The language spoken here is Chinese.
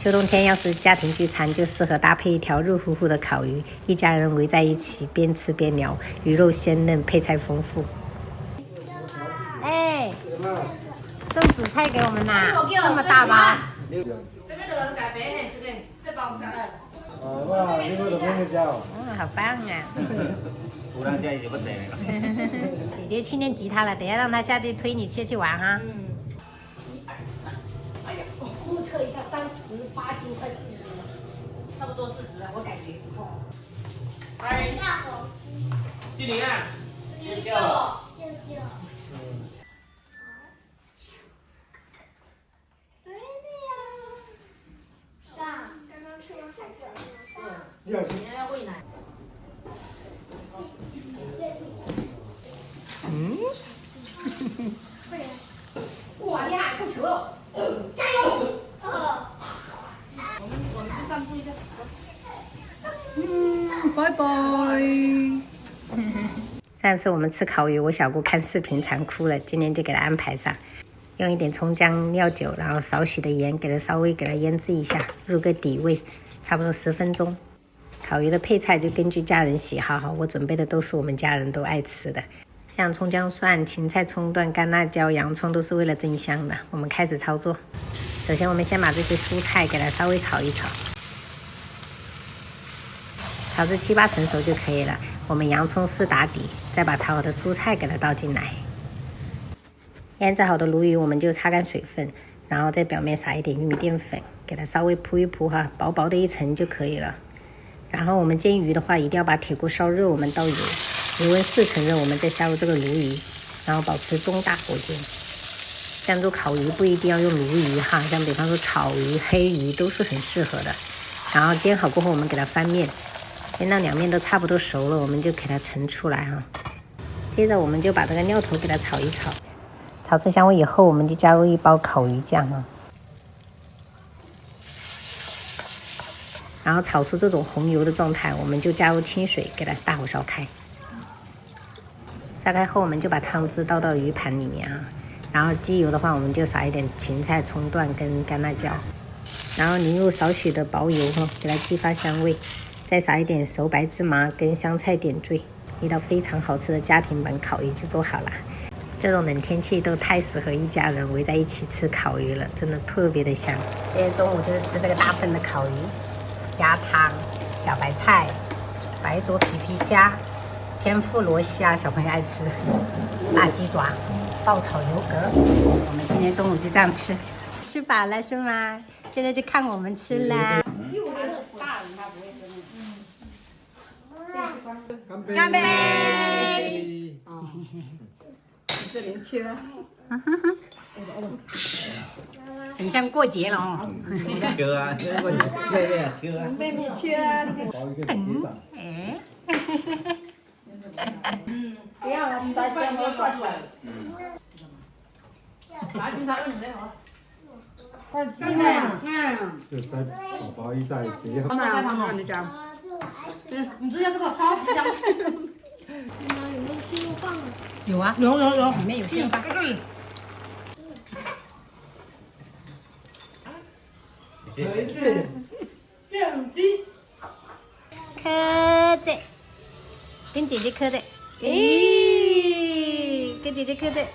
秋冬天要是家庭聚餐，就适合搭配一条热乎乎的烤鱼，一家人围在一起，边吃边聊，鱼肉鲜嫩，配菜丰富。哎，送主菜给我们呐，这么大包。这边的人改肥，这包哇，你们的朋友家哦。好棒啊！湖南家也不贼了。姐姐去练吉他了，等下让她下去推你去玩哈。1、2、3，哎呀，目测一下38斤，快40了，差不多40了，我感觉。嗨，纪灵啊，6。你要吃？要喂奶。哇，厉害，够球了！加油！我们去散步一下。拜拜。上次我们吃烤鱼，我小姑看视频馋哭了，今天就给她安排上，用一点葱姜料酒，然后少许的盐，稍微给它腌制一下，入个底味，差不多10分钟。烤鱼的配菜就根据家人喜好哈，我准备的都是我们家人都爱吃的，像葱姜蒜、芹菜、葱段、干辣椒、洋葱都是为了增香的。我们开始操作，首先我们先把这些蔬菜给它稍微炒一炒，炒至7、8成熟就可以了。我们洋葱丝打底，再把炒好的蔬菜给它倒进来。腌制好的鲈鱼我们就擦干水分，然后在表面撒一点玉米淀粉，给它稍微铺一铺哈，薄薄的一层就可以了。然后我们煎鱼的话，一定要把铁锅烧热，我们倒油，油温4成热，我们再下入这个鲈鱼，然后保持中大火煎。像做烤鱼不一定要用鲈鱼哈，像比方说草鱼、黑鱼都是很适合的。然后煎好过后，我们给它翻面，煎到2面都差不多熟了，我们就给它盛出来哈。接着我们就把这个料头给它炒一炒，炒出香味以后，我们就加入1包烤鱼酱啊。然后炒出这种红油的状态，我们就加入清水，给它大火烧开。烧开后，我们就把汤汁倒到鱼盘里面啊。然后鸡油的话，我们就撒一点芹菜、葱段跟干辣椒，然后淋入少许的薄油哈，给它激发香味。再撒一点熟白芝麻跟香菜点缀，一道非常好吃的家庭版烤鱼就做好了。这种冷天气都太适合一家人围在一起吃烤鱼了，真的特别的香。今天中午就是吃这个大份的烤鱼。鸭汤、小白菜、白灼皮皮虾、天妇罗虾，小朋友爱吃；辣鸡爪、爆炒油蛤。我们今天中午就这样吃，吃饱了是吗？现在就看我们吃啦。干杯！这里吃。很像过节了哦。吃啊，妹妹吃啊。妹妹吃啊。哎。不要了，你再这么刷出来。拿警察问你没有？快进来。就在宝宝一袋直接。妈妈在旁边，你讲。你直接这个超级香。妈妈有没有蟹肉棒啊？有啊，有，里面有蟹肉棒。儿子，电击。磕着，跟姐姐磕着，咦，跟姐姐磕着。